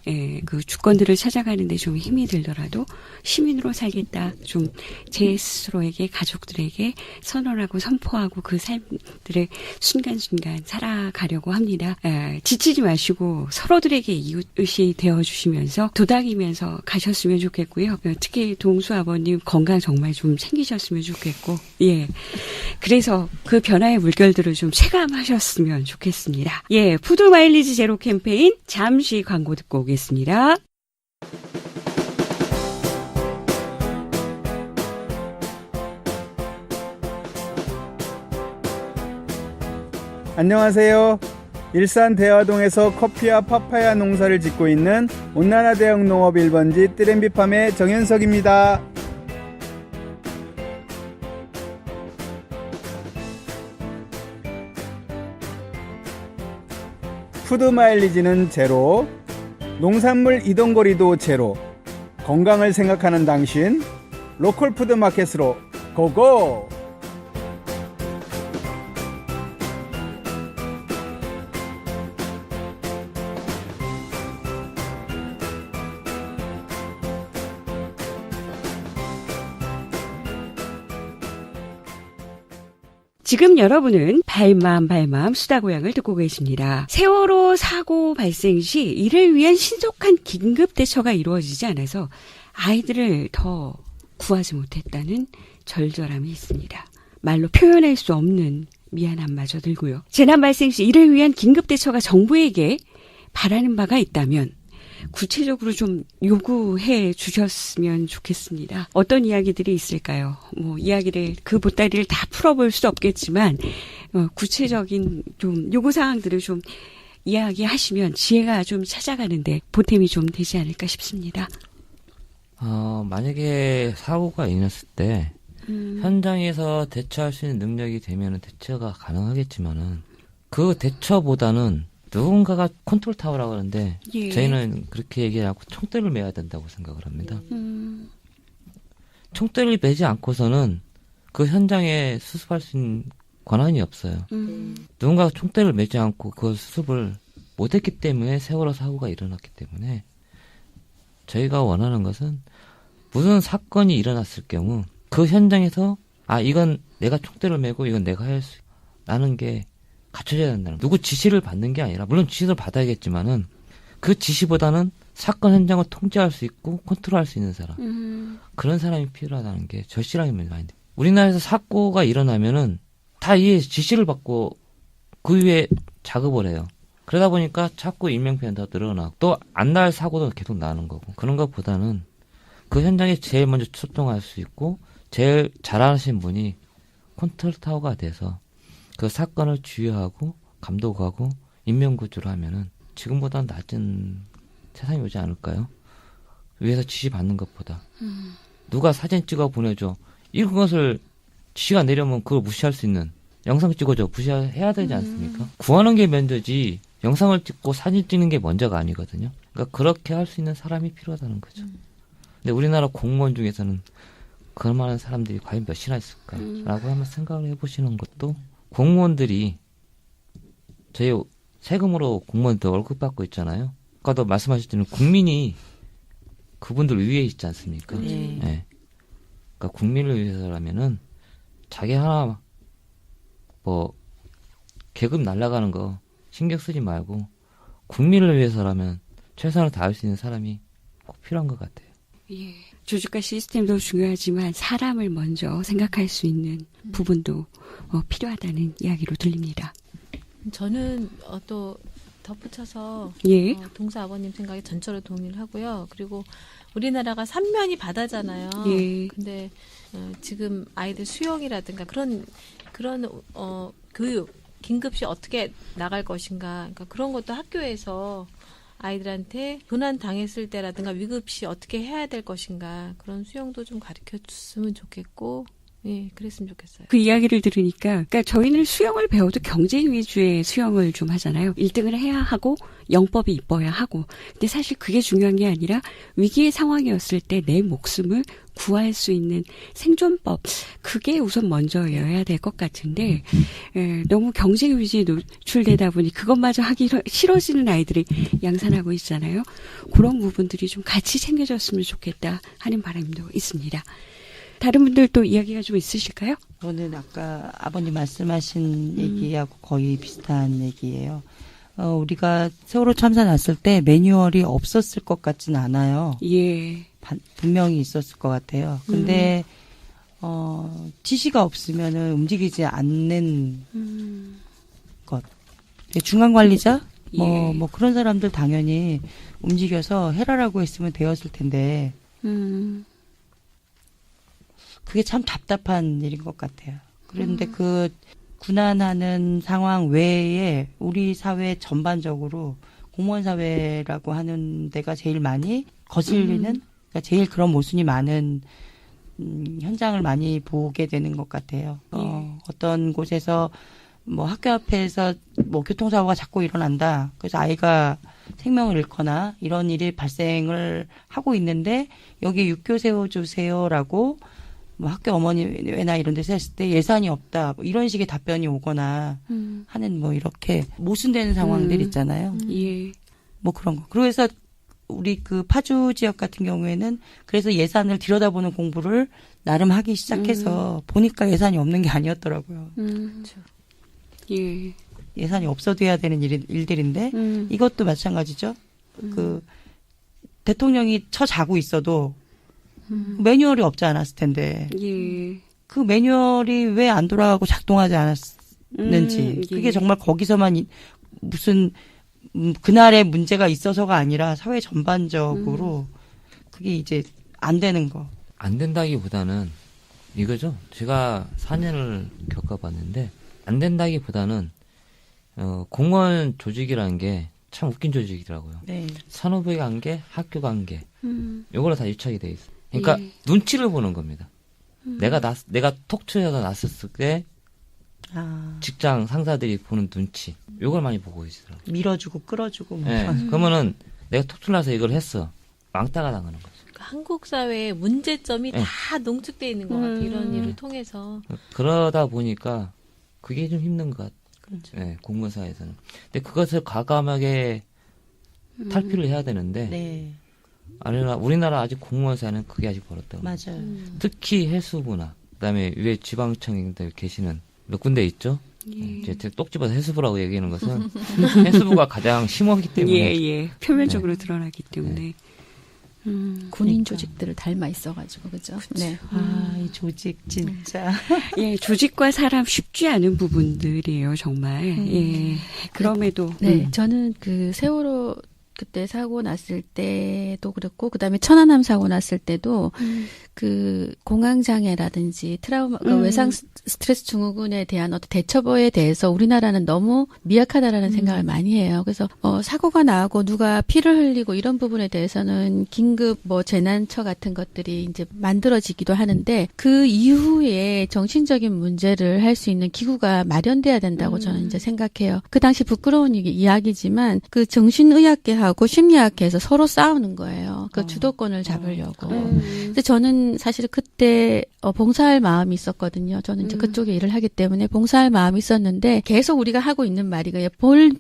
그 주권들을 찾아가는데 좀 힘이 들더라도 시민으로 살겠다, 좀 제 스스로에게, 가족들에게 선언하고 선포하고 그 삶들을 순간순간 살아가려고 합니다. 지치지 마시고 서로들에게 이웃이 되어주시면서 도닥이면서 가셨으면 좋겠고요. 특히 동수 아버님 건강 정말 좀 챙기셨으면 좋겠고, 예. 그래서 그 변화의 물결들을 좀 체감하셨으면 좋겠습니다. 예, 푸드 마일리지 제로 캠페인 잠시 광고 듣고 오겠습니다. 안녕하세요. 일산 대화동에서 커피와 파파야 농사를 짓고 있는 온난화 대형 농업 1번지 띠렌비팜의 정현석입니다. 푸드 마일리지는 제로, 농산물 이동거리도 제로, 건강을 생각하는 당신, 로컬 푸드 마켓으로 고고! 지금 여러분은 발맘 수다고양을 듣고 계십니다. 세월호 사고 발생 시 이를 위한 신속한 긴급 대처가 이루어지지 않아서 아이들을 더 구하지 못했다는 절절함이 있습니다. 말로 표현할 수 없는 미안함마저 들고요. 재난 발생 시 이를 위한 긴급 대처가 정부에게 바라는 바가 있다면 구체적으로 좀 요구해 주셨으면 좋겠습니다. 어떤 이야기들이 있을까요? 뭐 이야기를 그 보따리를 다 풀어볼 수 없겠지만 구체적인 좀 요구사항들을 좀 이야기하시면 지혜가 좀 찾아가는데 보탬이 좀 되지 않을까 싶습니다. 만약에 사고가 일어났을 때 현장에서 대처할 수 있는 능력이 되면 대처가 가능하겠지만은 그 대처보다는 누군가가 컨트롤 타워라고 하는데 예. 저희는 그렇게 얘기하지 않고 총대를 매야 된다고 생각을 합니다. 총대를 매지 않고서는 그 현장에 수습할 수 있는 권한이 없어요. 누군가가 총대를 매지 않고 그 수습을 못했기 때문에 세월호 사고가 일어났기 때문에 저희가 원하는 것은 무슨 사건이 일어났을 경우 그 현장에서 이건 내가 총대를 매고 이건 내가 할 수 라는 게 갖춰져야 된다는, 누구 지시를 받는 게 아니라, 물론 지시를 받아야겠지만은 그 지시보다는 사건 현장을 통제할 수 있고 컨트롤할 수 있는 사람, 그런 사람이 필요하다는 게 절실하게 많이 돼요. 우리나라에서 사고가 일어나면은 다 이 지시를 받고 그 위에 작업을 해요. 그러다 보니까 자꾸 인명피해는 더 늘어나고 또 안 날 사고도 계속 나는 거고, 그런 것보다는 그 현장에 제일 먼저 출동할 수 있고 제일 잘하시는 분이 컨트롤 타워가 돼서 그 사건을 주의하고 감독하고 인명구조를 하면은 지금보다 낮은 세상이 오지 않을까요? 위에서 지시 받는 것보다. 누가 사진 찍어 보내줘. 이것을 지시가 내려면 그걸 무시할 수 있는, 영상 찍어줘. 무시해야 되지 않습니까? 구하는 게 먼저지 영상을 찍고 사진 찍는 게 먼저가 아니거든요. 그러니까 그렇게 할 수 있는 사람이 필요하다는 거죠. 근데 우리나라 공무원 중에서는 그럴 만한 사람들이 과연 몇이나 있을까라고 한번 생각을 해보시는 것도 공무원들이 저희 세금으로 공무원들 월급 받고 있잖아요. 아까도 말씀하셨던 국민이 그분들 위에 있지 않습니까? 네. 네. 그러니까 국민을 위해서라면은 자기 하나 뭐 계급 날아가는 거 신경 쓰지 말고 국민을 위해서라면 최선을 다할 수 있는 사람이 꼭 필요한 것 같아요. 예. 조직과 시스템도 중요하지만 사람을 먼저 생각할 수 있는 부분도 필요하다는 이야기로 들립니다. 저는 또 덧붙여서 예. 동서 아버님 생각에 전적으로 동의를 하고요. 그리고 우리나라가 삼면이 바다잖아요. 예. 근데 지금 아이들 수영이라든가 그런 교육, 긴급시 어떻게 나갈 것인가, 그러니까 그런 것도 학교에서 아이들한테 고난 당했을 때라든가 위급시 어떻게 해야 될 것인가 그런 수영도 좀 가르쳐 줬으면 좋겠고, 예, 그랬으면 좋겠어요. 그 이야기를 들으니까, 그러니까 저희는 수영을 배워도 경쟁 위주의 수영을 좀 하잖아요. 1등을 해야 하고 영법이 이뻐야 하고. 근데 사실 그게 중요한 게 아니라 위기의 상황이었을 때 내 목숨을 구할 수 있는 생존법, 그게 우선 먼저여야 될 것 같은데, 너무 경쟁 위주에 노출되다 보니 그것마저 하기 싫어지는 아이들이 양산하고 있잖아요. 그런 부분들이 좀 같이 챙겨졌으면 좋겠다 하는 바람도 있습니다. 다른 분들도 이야기가 좀 있으실까요? 저는 아까 아버님 말씀하신 얘기하고 거의 비슷한 얘기예요. 우리가 세월호 참사 났을 때 매뉴얼이 없었을 것 같진 않아요. 예. 분명히 있었을 것 같아요. 근데 지시가 없으면은 움직이지 않는 것. 중앙관리자 뭐 그런 사람들 당연히 움직여서 해라라고 했으면 되었을 텐데 그게 참 답답한 일인 것 같아요. 그런데 그 군안하는 상황 외에 우리 사회 전반적으로 공무원 사회라고 하는 데가 제일 많이 거슬리는, 그러니까 제일 그런 모순이 많은 현장을 많이 보게 되는 것 같아요. 어떤 곳에서 뭐 학교 앞에서 뭐 교통사고가 자꾸 일어난다. 그래서 아이가 생명을 잃거나 이런 일이 발생을 하고 있는데 여기 육교 세워주세요라고 뭐 학교 어머니나 이런 데서 했을 때 예산이 없다. 뭐 이런 식의 답변이 오거나 하는 뭐 이렇게 모순되는 상황들 있잖아요. 예. 뭐 그런 거. 그래서 우리 그 파주 지역 같은 경우에는 그래서 예산을 들여다보는 공부를 나름 하기 시작해서 보니까 예산이 없는 게 아니었더라고요. 그렇죠. 예. 예산이 없어도 해야 되는 일들인데 이것도 마찬가지죠. 그 대통령이 처자고 있어도 매뉴얼이 없지 않았을 텐데 예. 그 매뉴얼이 왜 안 돌아가고 작동하지 않았는지 예. 그게 정말 거기서만 무슨 그날의 문제가 있어서가 아니라 사회 전반적으로 그게 이제 안 되는 거. 안 된다기보다는 이거죠. 제가 4년을 겪어봤는데 안 된다기보다는 공무원 조직이라는 게 참 웃긴 조직이더라고요. 네. 산후부의 관계, 학교 관계, 요거로 다 유착이 돼 있어요. 그러니까 예. 눈치를 보는 겁니다. 내가 톡 튀어서 났을 때 직장 상사들이 보는 눈치, 요걸 많이 보고 있더라고요. 밀어주고 끌어주고 뭐. 네. 그러면은 내가 톡 튀어서 이걸 했어. 왕따가 당하는 거죠. 그러니까 한국 사회의 문제점이 네. 다 농축돼 있는 것 같아요. 이런 일을 통해서. 그러다 보니까 그게 좀 힘든 것 같아요. 그렇죠. 네, 공무원사에서는. 근데 그것을 과감하게 탈피를 해야 되는데 네. 우리나라 아직 공무원사는 그게 아직 벌었다고. 맞아요. 특히 해수부나 그다음에 위에 지방청인들 계시는 몇 군데 있죠. 이제 똑 집어서 해수부라고 얘기하는 것은 해수부가 가장 심하기 때문에. 예. 표면적으로 드러나기 때문에. 군인 조직들을 닮아 있어가지고 그죠? 네. 이 조직 진짜. 예, 조직과 사람 쉽지 않은 부분들이에요, 정말. 예. 그럼에도. 네, 저는 그 세월호 그때 사고 났을 때도 그렇고 그다음에 천안함 사고 났을 때도 그 공황장애라든지 트라우마, 그 외상 스트레스 증후군에 대한 어떤 대처법에 대해서 우리나라는 너무 미약하다라는 생각을 많이 해요. 그래서 사고가 나고 누가 피를 흘리고 이런 부분에 대해서는 긴급 뭐 재난처 같은 것들이 이제 만들어지기도 하는데 그 이후에 정신적인 문제를 할 수 있는 기구가 마련돼야 된다고 저는 이제 생각해요. 그 당시 부끄러운 이야기지만 그 정신의학계하고 경찰하고 심리학회에서 서로 싸우는 거예요. 그 주도권을 잡으려고. 근데 저는 사실 그때 봉사할 마음이 있었거든요. 저는 이제 그쪽에 일을 하기 때문에 봉사할 마음이 있었는데 계속 우리가 하고 있는 말이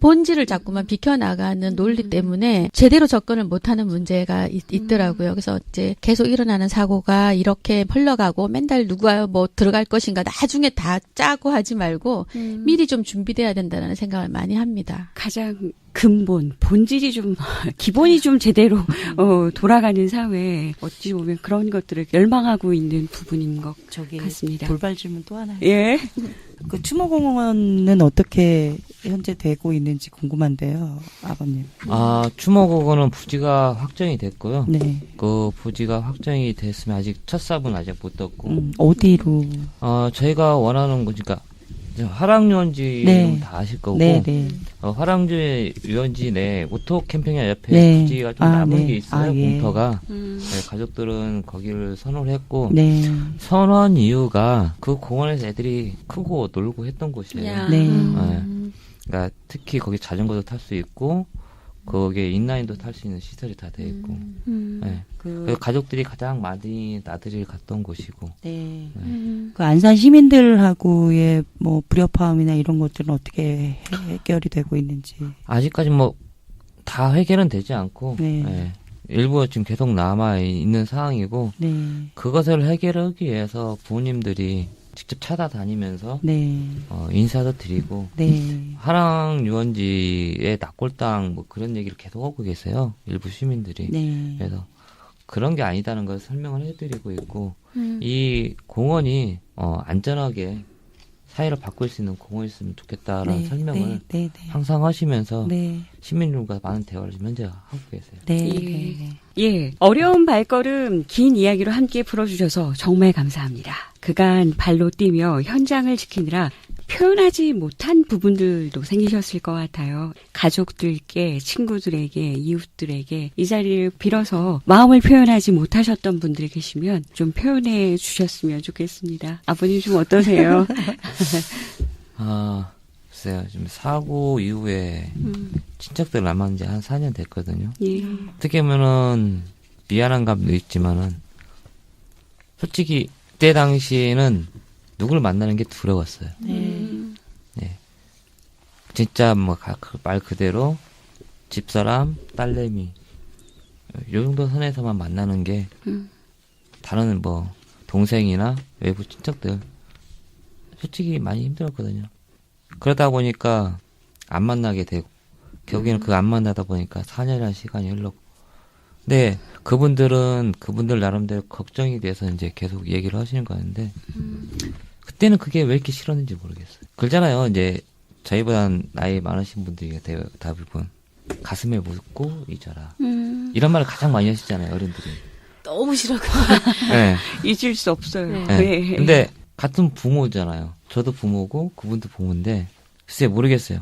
본질을 자꾸만 비켜나가는 논리 때문에 제대로 접근을 못하는 문제가 있더라고요. 그래서 이제 계속 일어나는 사고가 이렇게 흘러가고 맨날 누가 뭐 들어갈 것인가 나중에 다 짜고 하지 말고 미리 좀 준비돼야 된다는 생각을 많이 합니다. 가장 근본, 본질이 좀, 기본이 좀 제대로, 돌아가는 사회에 어찌 보면 그런 것들을 열망하고 있는 부분인 것 저기 같습니다. 돌발 질문 또 하나. 예. 그 추모공원은 어떻게 현재 되고 있는지 궁금한데요, 아버님. 추모공원은 부지가 확정이 됐고요. 네. 그 부지가 확정이 됐으면 아직 첫 삽은 아직 못 떴고. 어디로? 저희가 원하는 거니까 화랑유원지 네. 다 아실 거고. 네, 네. 화랑유원지 내 오토 캠핑장 옆에 네. 부지가 좀 남은 네. 게 있어요. 예. 공터가. 네, 가족들은 거기를 선호를 했고. 네. 선호한 이유가 그 공원에서 애들이 크고 놀고 했던 곳이에요. 네. 그러니까 특히 거기 자전거도 탈 수 있고 거기에 인라인도 탈 수 있는 시설이 다 돼 있고. 네. 그래서 가족들이 가장 많이 나들이를 갔던 곳이고. 네. 그 안산 시민들하고의 뭐 불협화음이나 이런 것들은 어떻게 해결이 되고 있는지. 아직까지 뭐 다 해결은 되지 않고. 네. 네. 일부 지금 계속 남아 있는 상황이고. 네. 그것을 해결하기 위해서 부모님들이 직접 찾아다니면서 네. 인사도 드리고. 네. 화랑 유원지의 낙골당 뭐 그런 얘기를 계속 하고 계세요. 일부 시민들이. 네. 그래서 그런 게 아니다는 걸 설명을 해드리고 있고 이 공원이 안전하게 사회를 바꿀 수 있는 공원이었으면 좋겠다라는 네. 설명을 네. 항상 하시면서 네. 시민들과 많은 대화를 지금 현재 하고 계세요. 네. 예. 네. 네. 예. 어려운 발걸음 긴 이야기로 함께 풀어주셔서 정말 감사합니다. 그간 발로 뛰며 현장을 지키느라 표현하지 못한 부분들도 생기셨을 것 같아요. 가족들께, 친구들에게, 이웃들에게 이 자리를 빌어서 마음을 표현하지 못하셨던 분들이 계시면 좀 표현해 주셨으면 좋겠습니다. 아버님 좀 어떠세요? 글쎄요. 지금 사고 이후에 친척들 남은 지 한 4년 됐거든요. 예. 어떻게 보면은 미안한 감도 있지만은 솔직히 그때 당시에는 누굴 만나는 게 두려웠어요. 네. 진짜 뭐 말 그대로 집사람, 딸내미 요 정도 선에서만 만나는 게 다른 뭐 동생이나 외부 친척들 솔직히 많이 힘들었거든요. 그러다 보니까 안 만나게 되고 결국에는 그 안 만나다 보니까 4년이라는 시간이 흘렀고 근데 그분들은 그분들 나름대로 걱정이 돼서 이제 계속 얘기를 하시는 거 같은데 그때는 그게 왜 이렇게 싫었는지 모르겠어요. 그러잖아요. 이제 저희보다 나이 많으신 분들이 대부분 가슴에 묻고 잊어라. 이런 말을 가장 많이 하시잖아요. 어른들이. 너무 싫어가. 네. 잊을 수 없어요. 네. 네. 근데 같은 부모잖아요. 저도 부모고 그분도 부모인데 글쎄 모르겠어요.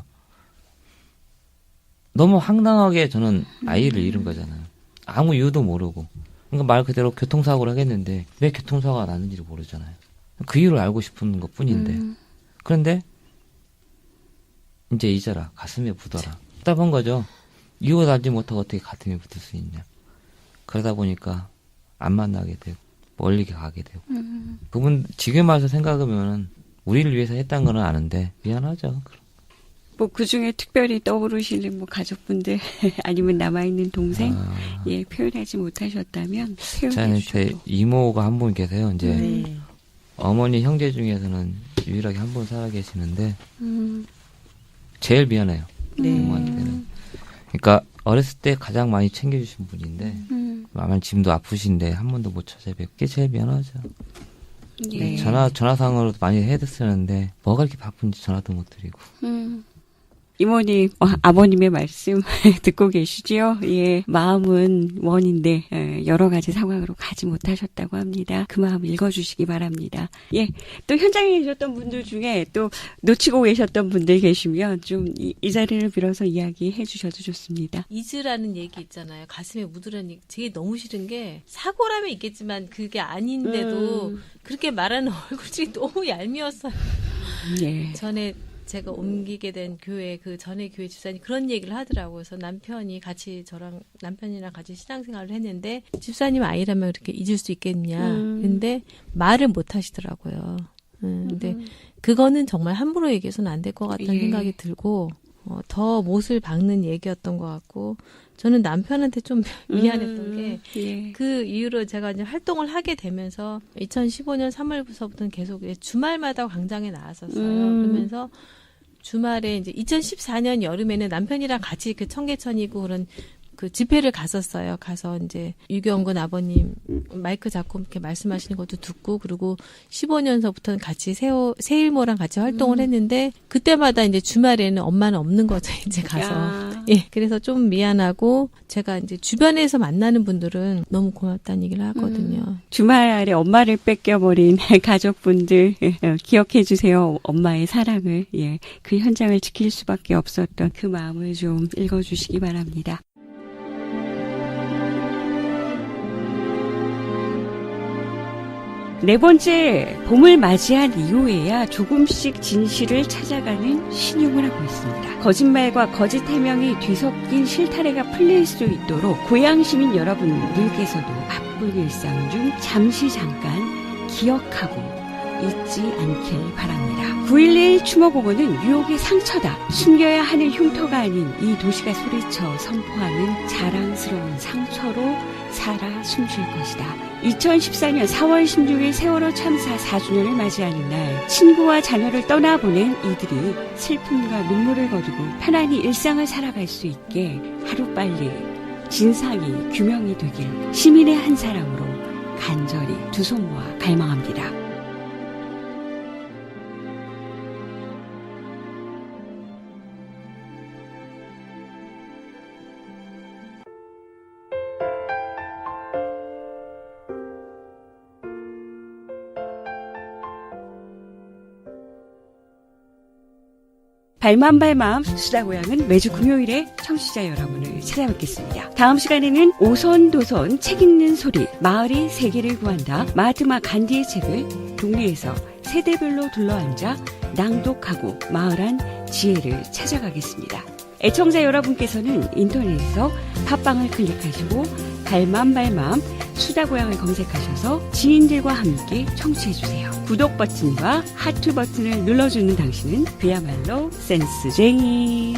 너무 황당하게 저는 아이를 잃은 거잖아요. 아무 이유도 모르고. 그러니까 말 그대로 교통사고를 하겠는데 왜 교통사고가 났는지를 모르잖아요. 그 이유를 알고 싶은 것 뿐인데. 그런데 이제 잊어라. 가슴에 묻어라. 답답한 거죠. 이유를 알지 못하고 어떻게 가슴에 묻을 수 있냐. 그러다 보니까 안 만나게 되고 멀리 가게 되고. 그분 지금 와서 생각하면은 우리를 위해서 했다는 건 아는데 미안하죠. 뭐 그중에 특별히 떠오르시는 뭐 가족분들 아니면 남아있는 동생 예 표현하지 못하셨다면 표현해 저는 주셔도 제 이모가 한 분 계세요. 이제 네. 어머니 형제 중에서는 유일하게 한 분 살아 계시는데 제일 미안해요. 이모한테는. 그러니까 어렸을 때 가장 많이 챙겨주신 분인데 아마 지금도 아프신데 한 번도 못 찾아뵙게 제일 미안하죠. 예. 전화상으로도 많이 해드렸었는데 뭐가 이렇게 바쁜지 전화도 못 드리고. 이모님, 아버님의 말씀 듣고 계시지요? 예, 마음은 원인데 여러 가지 상황으로 가지 못하셨다고 합니다. 그 마음 읽어주시기 바랍니다. 예, 또 현장에 계셨던 분들 중에 또 놓치고 계셨던 분들 계시면 좀 이 자리를 빌어서 이야기해 주셔도 좋습니다. 잊으라는 얘기 있잖아요. 가슴에 묻으라는 얘기. 제게 너무 싫은 게 사고라면 있겠지만 그게 아닌데도 그렇게 말하는 얼굴이 너무 얄미웠어요. 예. 전에 제가 옮기게 된 교회, 그 전에 교회 집사님 그런 얘기를 하더라고요. 그래서 남편이랑 같이 신앙생활을 했는데 집사님 아이라면 그렇게 잊을 수 있겠냐. 근데 말을 못 하시더라고요. 근데 그거는 정말 함부로 얘기해서는 안 될 것 같다는 생각이 들고 더 못을 박는 얘기였던 것 같고 저는 남편한테 좀 미안했던 게 그 이후로 제가 이제 활동을 하게 되면서 2015년 3월부터는 계속 주말마다 광장에 나왔었어요. 그러면서 주말에 이제 2014년 여름에는 남편이랑 같이 그 청계천이고 그런 그 집회를 갔었어요. 가서 이제 유경근 아버님 마이크 잡고 이렇게 말씀하시는 것도 듣고 그리고 15년서부터는 같이 세일모랑 같이 활동을 했는데 그때마다 이제 주말에는 엄마는 없는 거죠. 이제 가서. 예. 그래서 좀 미안하고 제가 이제 주변에서 만나는 분들은 너무 고맙다는 얘기를 하거든요. 주말에 엄마를 뺏겨버린 가족분들 기억해 주세요. 엄마의 사랑을. 예. 그 현장을 지킬 수밖에 없었던 그 마음을 좀 읽어주시기 바랍니다. 네 번째, 봄을 맞이한 이후에야 조금씩 진실을 찾아가는 신용을 하고 있습니다. 거짓말과 거짓 해명이 뒤섞인 실타래가 풀릴 수 있도록 고향 시민 여러분들께서도 바쁜 일상 중 잠시 잠깐 기억하고 잊지 않길 바랍니다. 9.11 추모공원은 유혹의 상처다. 숨겨야 하는 흉터가 아닌 이 도시가 소리쳐 선포하는 자랑스러운 상처로 살아 숨쉴 것이다. 2014년 4월 16일 세월호 참사 4주년을 맞이하는 날 친구와 자녀를 떠나보낸 이들이 슬픔과 눈물을 거두고 편안히 일상을 살아갈 수 있게 하루빨리 진상이 규명이 되길 시민의 한 사람으로 간절히 두 손 모아 갈망합니다. 발맘발맘 수다고양은 매주 금요일에 청취자 여러분을 찾아뵙겠습니다. 다음 시간에는 오손도손 책 읽는 소리, 마을이 세계를 구한다. 마하트마 간디의 책을 동네에서 세대별로 둘러앉아 낭독하고 마을한 지혜를 찾아가겠습니다. 애청자 여러분께서는 인터넷에서 팟빵을 클릭하시고 발맘발맘 수다고양을 검색하셔서 지인들과 함께 청취해주세요. 구독 버튼과 하트 버튼을 눌러주는 당신은 그야말로 센스쟁이.